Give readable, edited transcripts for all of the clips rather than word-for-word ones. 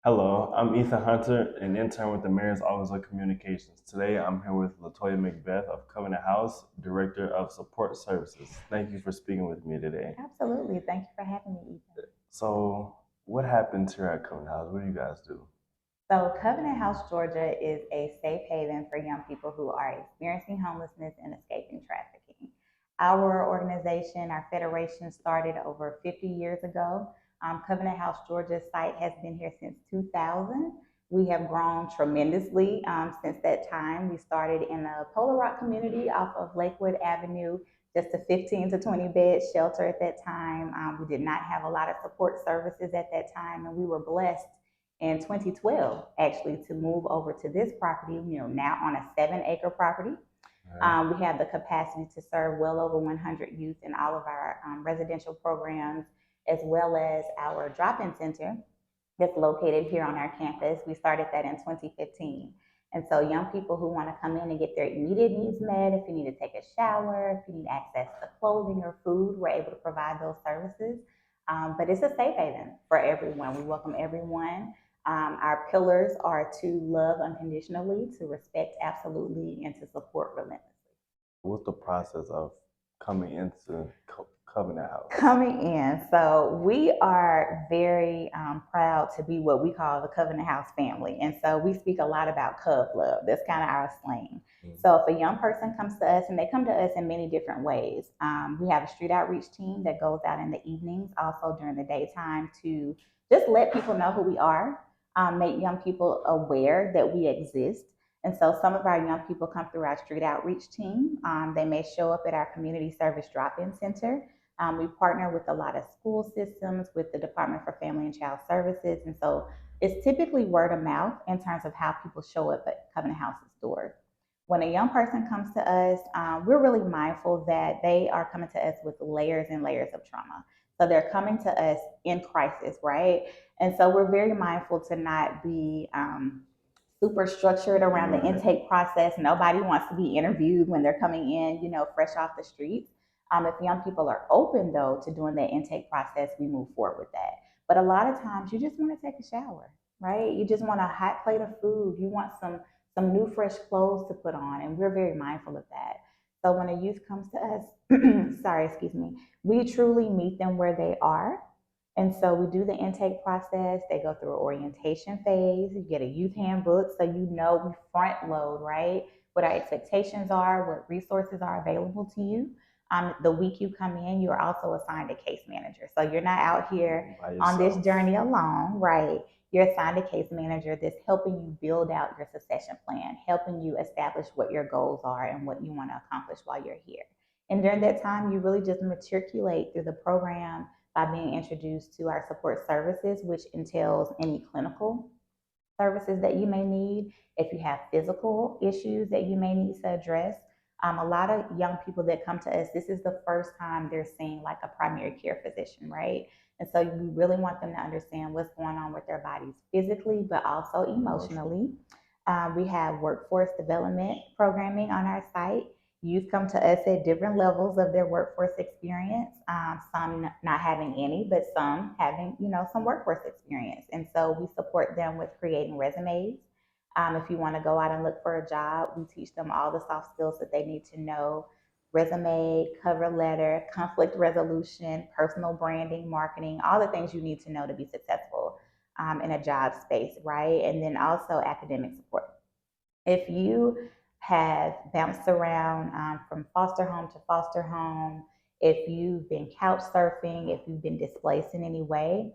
Hello, I'm Ethan Hunter, an intern with the Mayor's Office of Communications. Today, I'm here with Latoya Macbeth of Covenant House, Director of Support Services. Thank you for speaking with me today. Absolutely. Thank you for having me, Ethan. So, what happens here at Covenant House? What do you guys do? So, Covenant House, Georgia is a safe haven for young people who are experiencing homelessness and escaping trafficking. Our organization, our federation started over 50 years ago. Covenant House, Georgia site has been here since 2000. We have grown tremendously since that time. We started in a Polar Rock community off of Lakewood Avenue, just a 15 to 20 bed shelter at that time. We did not have a lot of support services at that time, and we were blessed in 2012 actually to move over to this property, now on a 7 acre property. Right. We have the capacity to serve well over 100 youth in all of our residential programs, as well as our drop-in center that's located here on our campus. We started that in 2015. And so young people who want to come in and get their immediate needs met, if you need to take a shower, if you need access to clothing or food, we're able to provide those services. But it's a safe haven for everyone. We welcome everyone. Our pillars are to love unconditionally, to respect absolutely, and to support relentlessly. What's the process of coming into Covenant House? Coming in, so we are very proud to be what we call the Covenant House family. And so we speak a lot about Cub Love. That's kind of our slang. Mm. So if a young person comes to us, and they come to us in many different ways, we have a street outreach team that goes out in the evenings, also during the daytime, to just let people know who we are, make young people aware that we exist. And so some of our young people come through our street outreach team. They may show up at our community service drop-in center. We partner with a lot of school systems, with the Department for Family and Child Services. And so it's typically word of mouth in terms of how people show up at Covenant House's doors. When a young person comes to us, we're really mindful that they are coming to us with layers and layers of trauma. So they're coming to us in crisis, right? And so we're very mindful to not be super structured around the intake process. Nobody wants to be interviewed when they're coming in, fresh off the streets. If young people are open, though, to doing that intake process, we move forward with that. But a lot of times, you just want to take a shower, right? You just want a hot plate of food. You want some new, fresh clothes to put on, and we're very mindful of that. So when a youth comes to us, sorry, excuse me, we truly meet them where they are. And so we do the intake process. They go through an orientation phase. You get a youth handbook so you know we front load, right? What our expectations are, what resources are available to you. The week you come in, you're also assigned a case manager. So you're not out here on this journey alone, right? You're assigned a case manager that's helping you build out your succession plan, helping you establish what your goals are and what you want to accomplish while you're here. And during that time, you really just matriculate through the program by being introduced to our support services, which entails any clinical services that you may need, if you have physical issues that you may need to address. A lot of young people that come to us, this is the first time they're seeing like a primary care physician, right? And so we really want them to understand what's going on with their bodies physically, but also emotionally. We have workforce development programming on our site. Youth come to us at different levels of their workforce experience. Some not having any, but some having, some workforce experience. And so we support them with creating resumes. If you want to go out and look for a job, we teach them all the soft skills that they need to know: resume, cover letter, conflict resolution, personal branding, marketing, all the things you need to know to be successful in a job space, right? And then also academic support. If you have bounced around from foster home to foster home, if you've been couch surfing, if you've been displaced in any way,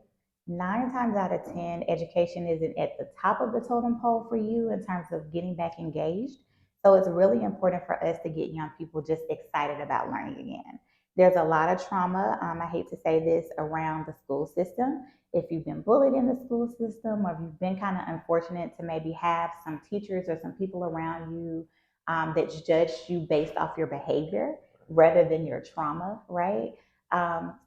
9 times out of 10, education isn't at the top of the totem pole for you in terms of getting back engaged. So it's really important for us to get young people just excited about learning again. There's a lot of trauma, I hate to say this, around the school system. If you've been bullied in the school system, or if you've been kind of unfortunate to maybe have some teachers or some people around you that judge you based off your behavior rather than your trauma, right?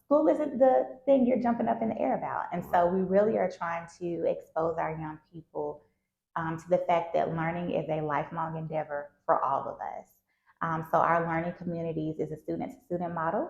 School isn't the thing you're jumping up in the air about. And so we really are trying to expose our young people to the fact that learning is a lifelong endeavor for all of us. So our learning communities is a student-to-student model.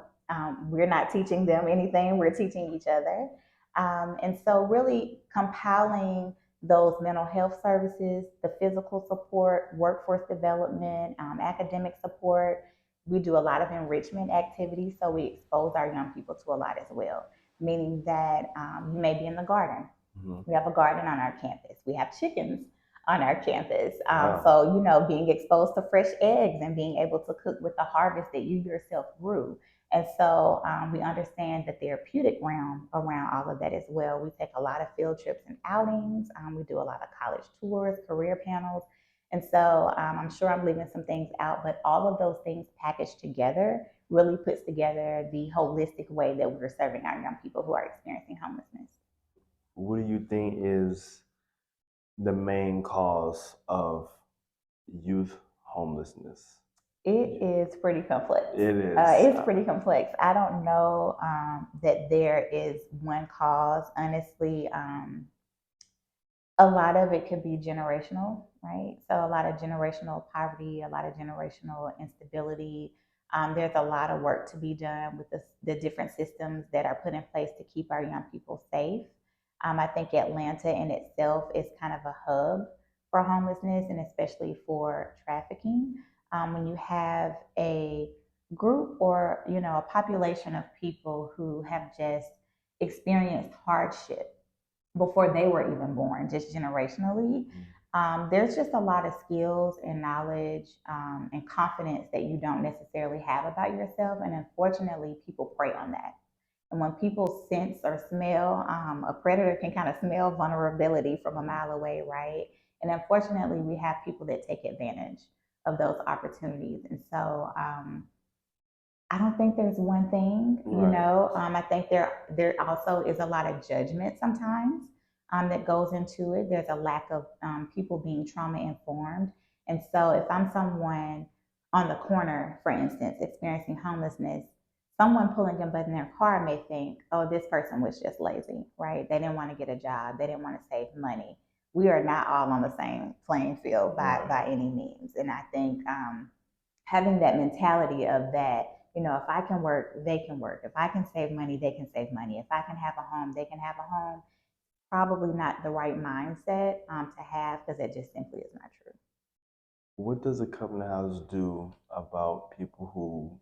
We're not teaching them anything; we're teaching each other. And so, really compiling those mental health services, the physical support, workforce development, academic support. We do a lot of enrichment activities, so we expose our young people to a lot as well. Meaning that you may be in the garden. Hmm. We have a garden on our campus. We have chickens on our campus. Wow. So, being exposed to fresh eggs and being able to cook with the harvest that you yourself grew. And so we understand the therapeutic realm around all of that as well. We take a lot of field trips and outings. We do a lot of college tours, career panels. And so I'm sure I'm leaving some things out, but all of those things packaged together really puts together the holistic way that we're serving our young people who are experiencing homelessness. What do you think is the main cause of youth homelessness? It is pretty complex. It is. It's pretty complex. I don't know that there is one cause. Honestly, a lot of it could be generational, right? So a lot of generational poverty, a lot of generational instability. There's a lot of work to be done with the different systems that are put in place to keep our young people safe. I think Atlanta in itself is kind of a hub for homelessness and especially for trafficking. When you have a group or a population of people who have just experienced hardship before they were even born, just generationally. There's just a lot of skills and knowledge and confidence that you don't necessarily have about yourself. And unfortunately, people prey on that. And when people sense or smell, a predator can kind of smell vulnerability from a mile away, right? And unfortunately, we have people that take advantage of those opportunities. And so I don't think there's one thing, Right. I think there also is a lot of judgment sometimes that goes into it. There's a lack of people being trauma informed, and so if I'm someone on the corner, for instance, experiencing homelessness, someone pulling a button in their car may think, "Oh, this person was just lazy, right? They didn't want to get a job. They didn't want to save money." We are not all on the same playing field by any means, and I think having that mentality of that, if I can work, they can work. If I can save money, they can save money. If I can have a home, they can have a home. Probably not the right mindset to have because it just simply is not true. What does a covenant house do about people who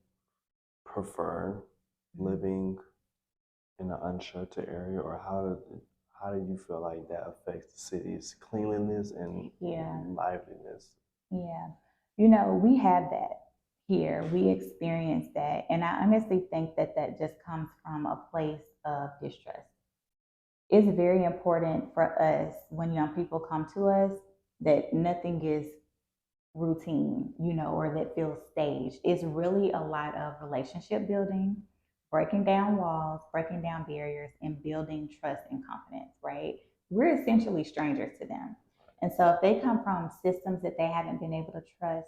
prefer living in an unsheltered area, or how do you feel like that affects the city's cleanliness and Yeah, liveliness? yeah. We have that here. We experience that. And I honestly think that that just comes from a place of distrust. It's very important for us when young people come to us that nothing is routine, or that feels staged. It's really a lot of relationship building, breaking down walls, breaking down barriers, and building trust and confidence, right? We're essentially strangers to them. And so if they come from systems that they haven't been able to trust,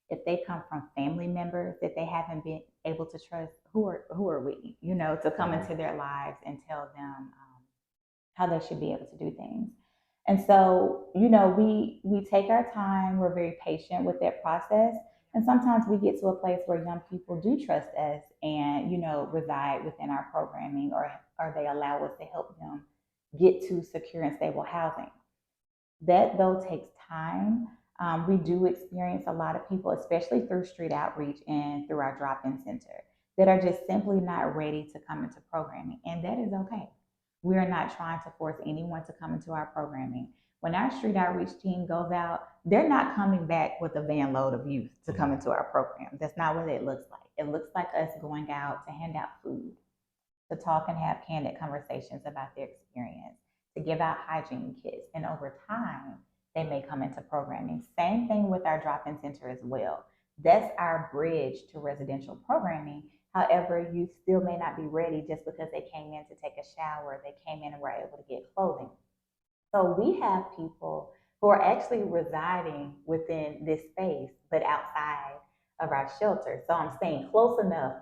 if they come from family members that they haven't been able to trust, who are we, to come into their lives and tell them how they should be able to do things. And so, we take our time. We're very patient with that process. And sometimes we get to a place where young people do trust us and, reside within our programming or they allow us to help them get to secure and stable housing. That though takes time. We do experience a lot of people, especially through street outreach and through our drop-in center, that are just simply not ready to come into programming, and that is okay. We are not trying to force anyone to come into our programming. When our street outreach team goes out, they're not coming back with a van load of youth to come into our program. That's not what it looks like. It looks like us going out to hand out food, to talk and have candid conversations about their experience, to give out hygiene kits. And over time, they may come into programming. Same thing with our drop in center as well. That's our bridge to residential programming. However, you still may not be ready just because they came in to take a shower, they came in and were able to get clothing. So we have people who are actually residing within this space, but outside of our shelter. So I'm staying close enough,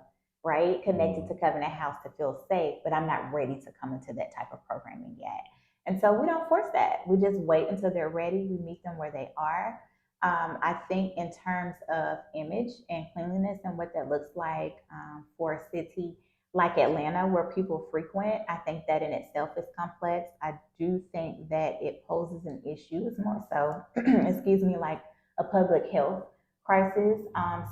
right, connected to Covenant House to feel safe, but I'm not ready to come into that type of programming yet. And so we don't force that. We just wait until they're ready. We meet them where they are. I think in terms of image and cleanliness and what that looks like for a city, like Atlanta, where people frequent, I think that in itself is complex. I do think that it poses an issue. It's more so, excuse me, like a public health crisis,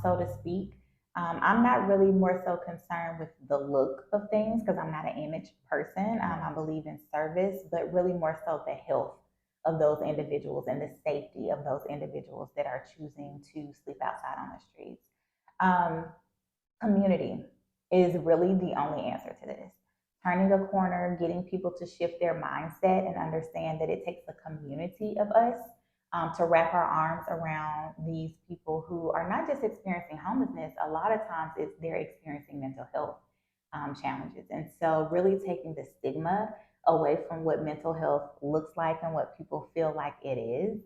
so to speak. I'm not really more so concerned with the look of things because I'm not an image person. I believe in service, but really more so the health of those individuals and the safety of those individuals that are choosing to sleep outside on the streets. Um, Community is really the only answer to this. Turning a corner, getting people to shift their mindset and understand that it takes a community of us to wrap our arms around these people who are not just experiencing homelessness. A lot of times, they're experiencing mental health challenges, and so really taking the stigma away from what mental health looks like and what people feel like it is,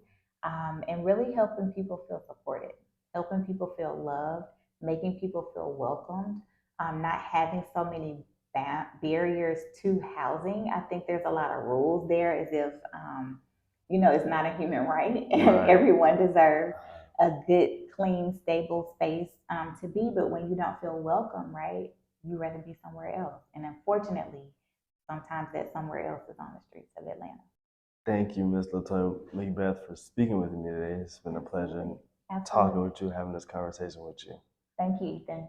and really helping people feel supported, helping people feel loved, making people feel welcomed, not having so many barriers to housing. I think there's a lot of rules there, as if it's not a human right, and Right. everyone deserves a good, clean, stable space to be. But when you don't feel welcome, right, you rather be somewhere else. And unfortunately, sometimes that somewhere else is on the streets of Atlanta. Thank you, Ms. Latoya Macbeth, for speaking with me today. It's been a pleasure Absolutely. talking with you, having this conversation with you. Thank you, Ethan.